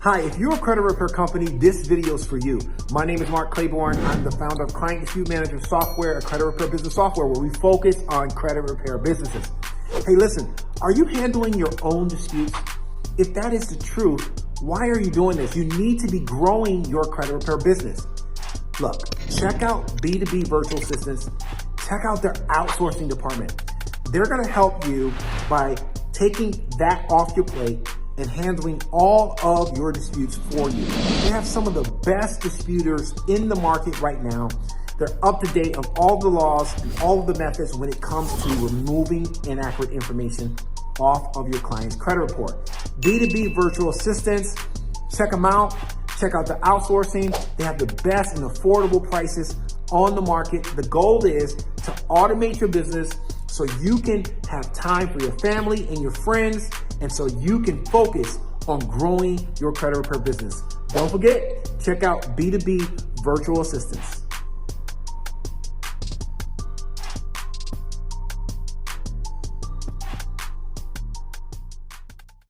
Hi, if you're a credit repair company, this video is for you. My name is 𝗥𝗲𝗽𝗶𝗁. I'm the founder of Client Dispute Management Software, a credit repair business software where we focus on credit repair businesses. Hey, listen, are you handling your own disputes? If that is the truth, why are you doing this? You need to be growing your credit repair business. Look, check out B2B Virtual Assistants. Check out their outsourcing department. They're gonna help you by taking that off your plate and handling all of your disputes for you. They have some of the best disputers in the market right now. They're up to date on all the laws and all of the methods when it comes to removing inaccurate information off of your client's credit report. B2B Virtual Assistants, check them out. Check out the outsourcing. They have the best and affordable prices on the market. The goal is to automate your business so you can have time for your family and your friends, and so you can focus on growing your credit repair business. Don't forget, check out B2B Virtual Assistants.